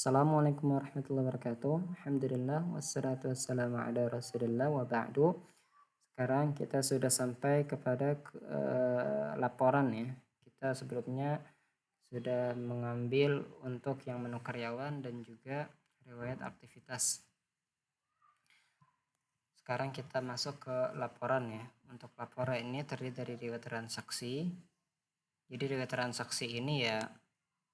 Assalamualaikum warahmatullahi wabarakatuh. Alhamdulillah wassalatu wassalamu ala Rasulillah wa ba'du. Sekarang kita sudah sampai kepada laporan ya. Kita sebelumnya sudah mengambil untuk yang menu karyawan dan juga riwayat aktivitas. Sekarang kita masuk ke laporan ya. Untuk laporan ini terdiri dari riwayat transaksi. Jadi riwayat transaksi ini ya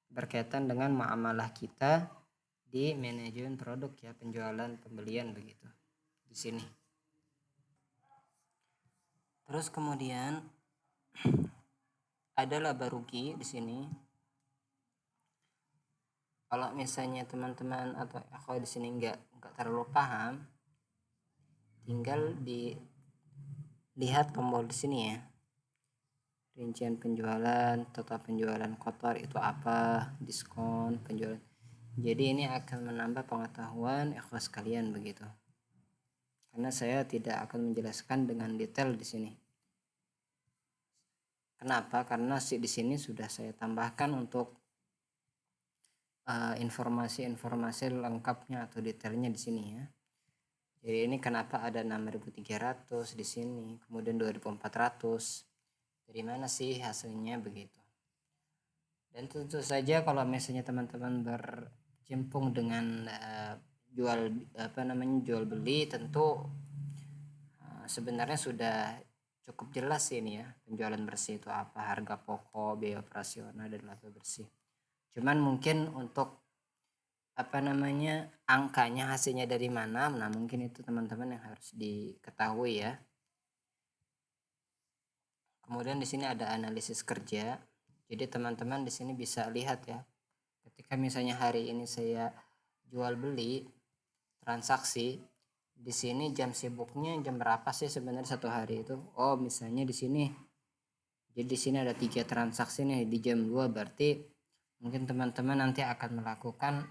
berkaitan dengan muamalah kita di manajemen produk ya, penjualan, pembelian begitu di sini. Terus kemudian ada laba rugi di sini. Kalau misalnya teman-teman atau aku di sini nggak terlalu paham, tinggal dilihat tombol di sini ya. Rincian penjualan, total penjualan kotor itu apa, diskon, penjualan. Jadi ini akan menambah pengetahuan ikhwas kalian begitu. Karena saya tidak akan menjelaskan dengan detail di sini. Kenapa? Karena di sini sudah saya tambahkan untuk informasi-informasi lengkapnya atau detailnya di sini ya. Jadi ini kenapa ada 6.300 di sini, kemudian 2.400. Dari mana sih hasilnya begitu. Dan tentu saja kalau misalnya teman-teman bercimpung dengan jual beli, tentu sebenarnya sudah cukup jelas sih ini ya, penjualan bersih itu apa, harga pokok, biaya operasional, dan laba bersih. Cuman mungkin untuk angkanya hasilnya dari mana, nah mungkin itu teman-teman yang harus diketahui ya. Kemudian di sini ada analisis kerja. Jadi teman-teman di sini bisa lihat ya, ketika misalnya hari ini saya jual beli transaksi, di sini jam sibuknya jam berapa sih sebenarnya satu hari itu? Oh, misalnya di sini. Jadi di sini ada 3 transaksi nih di jam 2, berarti mungkin teman-teman nanti akan melakukan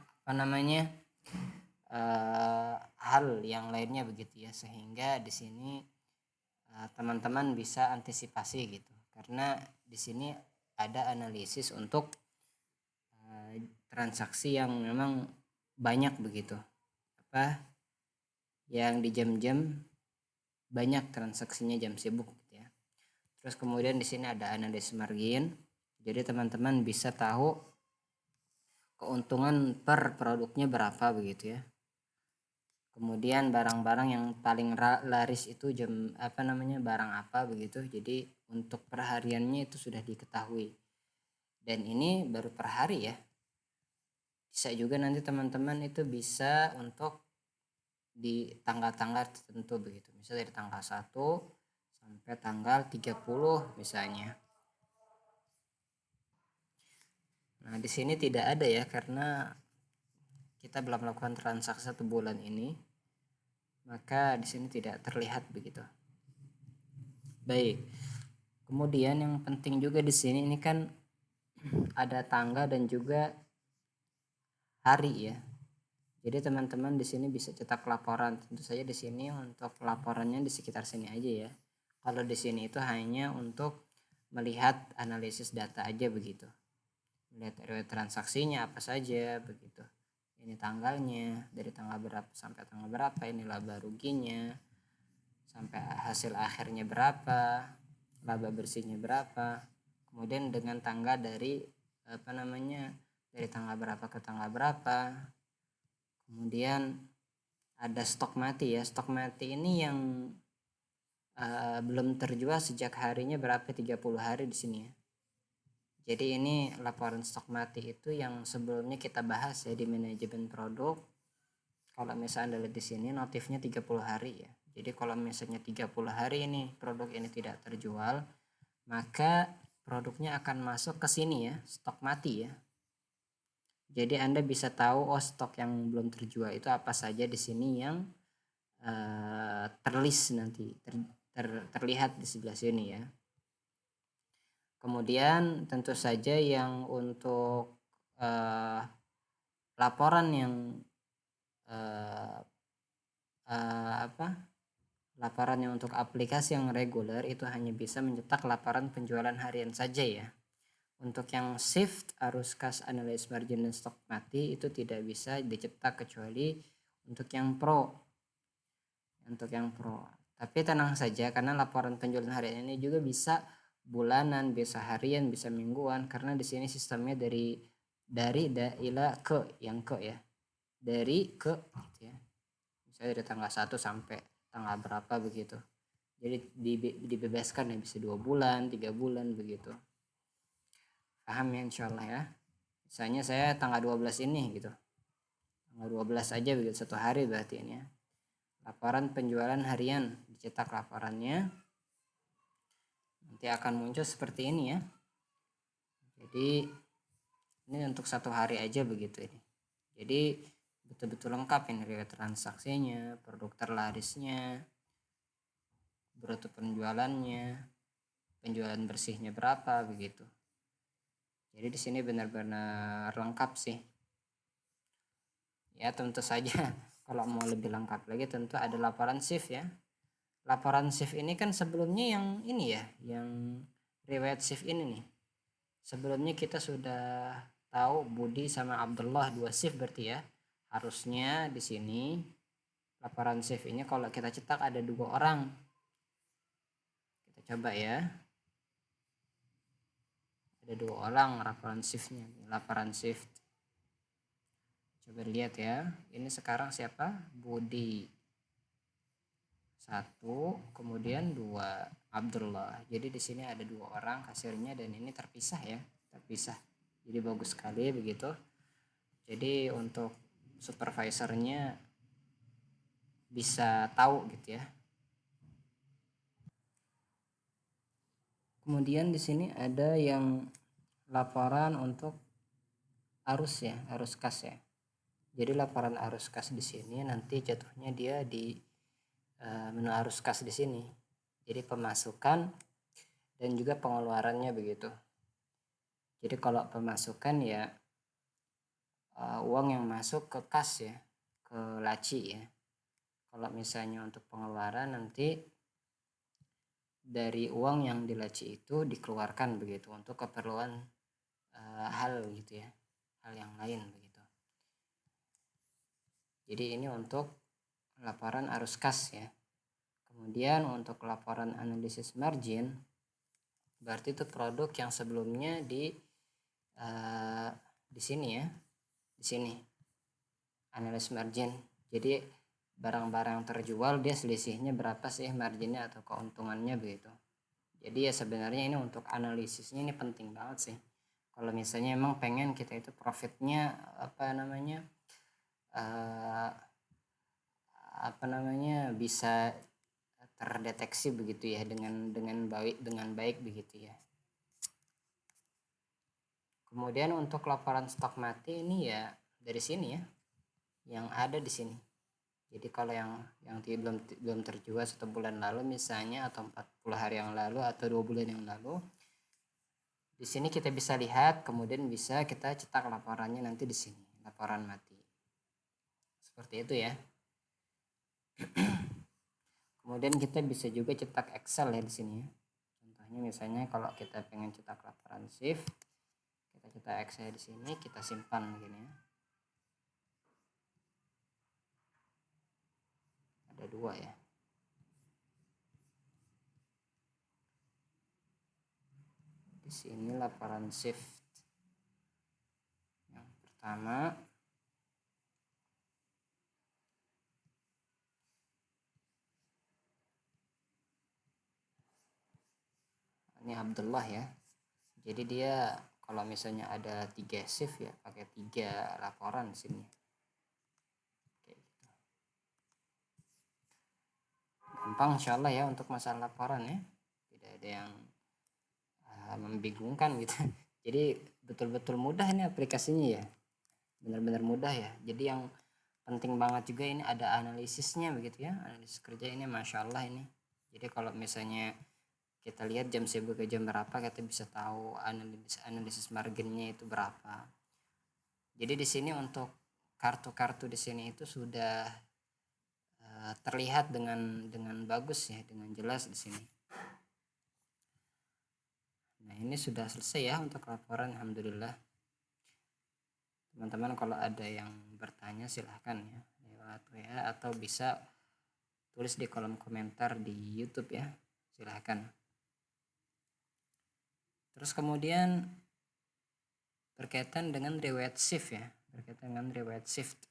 hal yang lainnya begitu ya, sehingga di sini teman-teman bisa antisipasi gitu. Karena di sini ada analisis untuk transaksi yang memang banyak begitu. Yang di jam-jam banyak transaksinya jam sibuk gitu ya. Terus kemudian di sini ada analisis margin. Jadi teman-teman bisa tahu keuntungan per produknya berapa begitu ya. Kemudian barang-barang yang paling laris itu barang apa begitu. Jadi untuk perhariannya itu sudah diketahui. Dan ini baru per hari ya. Bisa juga nanti teman-teman itu bisa untuk di tanggal-tanggal tertentu begitu. Misalnya dari tanggal 1 sampai tanggal 30 misalnya. Nah, di sini tidak ada ya, karena kita belum melakukan transaksi 1 bulan ini. Maka di sini tidak terlihat begitu. Baik. Kemudian yang penting juga di sini ini kan ada tanggal dan juga hari ya. Jadi teman-teman di sini bisa cetak laporan. Tentu saja di sini untuk laporannya di sekitar sini aja ya. Kalau di sini itu hanya untuk melihat analisis data aja begitu. Melihat riwayat transaksinya apa saja begitu. Ini tanggalnya, dari tanggal berapa sampai tanggal berapa, ini laba ruginya, sampai hasil akhirnya berapa, laba bersihnya berapa. Kemudian dengan tanggal dari dari tanggal berapa ke tanggal berapa. Kemudian ada stok mati ya. Stok mati ini yang belum terjual sejak harinya berapa, 30 hari di sini ya. Jadi ini laporan stok mati itu yang sebelumnya kita bahas ya di manajemen produk. Kalau misalnya Anda lihat di sini notifnya 30 hari ya. Jadi kalau misalnya 30 hari ini produk ini tidak terjual, maka produknya akan masuk ke sini ya, stok mati ya. Jadi Anda bisa tahu stok yang belum terjual itu apa saja di sini yang terlist nanti terlihat di sebelah sini ya. Kemudian tentu saja yang untuk laporan yang laporan yang untuk aplikasi yang reguler itu hanya bisa mencetak laporan penjualan harian saja ya. Untuk yang shift, arus kas, analysis margin dan stok mati itu tidak bisa dicetak kecuali untuk yang pro. Tapi tenang saja karena laporan penjualan harian ini juga bisa bulanan, bisa harian, bisa mingguan, karena di sini sistemnya dari ila ke, yang ke ya. Dari ke gitu ya. Misalnya dari tanggal 1 sampai tanggal berapa begitu. Jadi dibebaskan ya, bisa 2 bulan, 3 bulan begitu. Paham ya insyaallah ya. Misalnya saya tanggal 12 ini gitu. Tanggal 12 aja begitu, 1 hari berarti ini ya. Laporan penjualan harian, dicetak laporannya. Nanti akan muncul seperti ini ya. Jadi ini untuk 1 hari aja begitu ini. Jadi betul-betul lengkap ini, riwayat transaksinya, produk terlarisnya, bruto penjualannya, penjualan bersihnya berapa begitu. Jadi di sini benar-benar lengkap sih. Ya tentu saja kalau mau lebih lengkap lagi tentu ada laporan shift ya. Laporan shift ini kan sebelumnya yang ini ya, yang riwayat shift ini nih. Sebelumnya kita sudah tahu Budi sama Abdullah 2 shift berarti ya. Harusnya di sini laporan shift ini kalau kita cetak ada 2 orang. Kita coba ya. Ada 2 orang laporan shiftnya, laporan shift. Coba lihat ya. Ini sekarang siapa? Budi. 1, kemudian 2 Abdullah. Jadi di sini ada 2 orang kasirnya dan ini terpisah ya, terpisah. Jadi bagus sekali begitu. Jadi untuk supervisornya bisa tahu gitu ya. Kemudian di sini ada yang laporan untuk arus ya, arus kas ya. Jadi laporan arus kas di sini nanti jatuhnya dia di menu arus kas di sini. Jadi pemasukan dan juga pengeluarannya begitu. Jadi kalau pemasukan ya uang yang masuk ke kas ya, ke laci ya. Kalau misalnya untuk pengeluaran nanti dari uang yang di laci itu dikeluarkan begitu untuk keperluan hal gitu ya, hal yang lain begitu. Jadi ini untuk laporan arus kas ya. Kemudian untuk laporan analisis margin, berarti itu produk yang sebelumnya di sini ya, di sini analisis margin. Jadi barang-barang yang terjual dia selisihnya berapa sih marginnya atau keuntungannya begitu. Jadi ya sebenarnya ini untuk analisisnya ini penting banget sih. Kalau misalnya emang pengen kita itu profitnya bisa terdeteksi begitu ya dengan baik begitu ya. Kemudian untuk laporan stok mati ini ya dari sini ya, yang ada di sini. Jadi kalau yang belum terjual 1 bulan lalu misalnya, atau 40 hari yang lalu atau 2 bulan yang lalu, di sini kita bisa lihat, kemudian bisa kita cetak laporannya nanti di sini, laporan mati. Seperti itu ya. Kemudian kita bisa juga cetak Excel ya di sini ya. Contohnya misalnya kalau kita pengen cetak laporan shift, kita cetak Excel di sini, kita simpan gini ya. Ada 2 ya. Di sini laporan shift. Yang pertama ini Abdullah ya. Jadi dia kalau misalnya ada 3 shift ya pakai 3 laporan di sini. Kayak gitu. Gampang insyaallah ya untuk masalah laporan ya. Tidak ada yang membingungkan gitu. Jadi betul-betul mudah ini aplikasinya ya. Benar-benar mudah ya. Jadi yang penting banget juga ini ada analisisnya begitu ya. Analisis kerja ini Masya Allah ini. Jadi kalau misalnya kita lihat jam sibuk ke jam berapa, kita bisa tahu analisis marginnya itu berapa. Jadi di sini untuk kartu-kartu di sini itu sudah terlihat dengan bagus ya, dengan jelas di sini. Nah, ini sudah selesai ya untuk laporan, alhamdulillah. Teman-teman kalau ada yang bertanya silahkan ya lewat WA atau bisa tulis di kolom komentar di YouTube ya, silahkan. Terus kemudian berkaitan dengan riwayat shift ya, berkaitan dengan riwayat shift.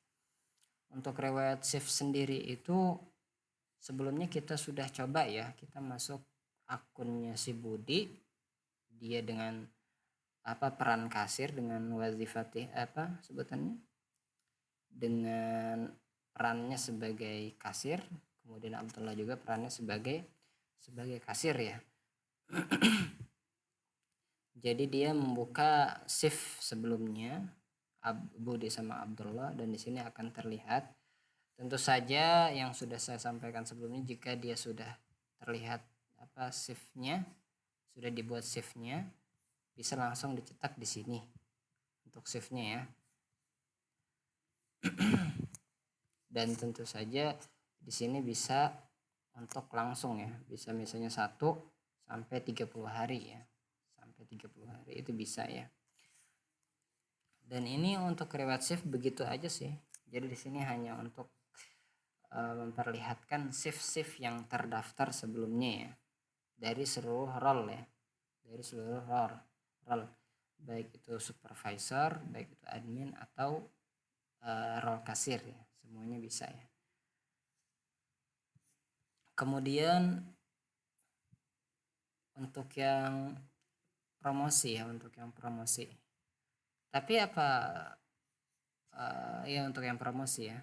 Untuk riwayat shift sendiri itu sebelumnya kita sudah coba ya, kita masuk akunnya si Budi, dia dengan peran kasir dengan wazifatih sebutannya, dengan perannya sebagai kasir, kemudian Abdullah juga perannya sebagai kasir ya. Jadi dia membuka shift sebelumnya Budi sama Abdullah, dan di sini akan terlihat. Tentu saja yang sudah saya sampaikan sebelumnya, jika dia sudah terlihat shiftnya, sudah dibuat shiftnya, bisa langsung dicetak di sini untuk shiftnya ya. Dan tentu saja di sini bisa untuk langsung ya, bisa misalnya 1 sampai 30 hari ya, sampai 30 hari itu bisa ya. Dan ini untuk riwayat shift begitu aja sih. Jadi di sini hanya untuk memperlihatkan shift-shift yang terdaftar sebelumnya ya, dari seluruh role ya, dari seluruh role, baik itu supervisor, baik itu admin atau role kasir ya, semuanya bisa ya. Kemudian untuk yang promosi ya, untuk yang promosi. Tapi ya untuk yang promosi ya,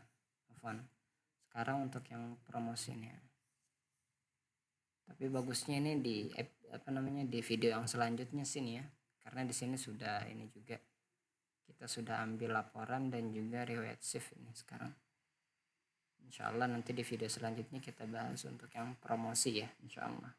Afwan. Sekarang untuk yang promosi ini ya. Tapi bagusnya ini di di video yang selanjutnya sini ya. Karena di sini sudah ini juga kita sudah ambil laporan dan juga riwayat shift ini sekarang. Insya Allah nanti di video selanjutnya kita bahas untuk yang promosi ya, insya Allah.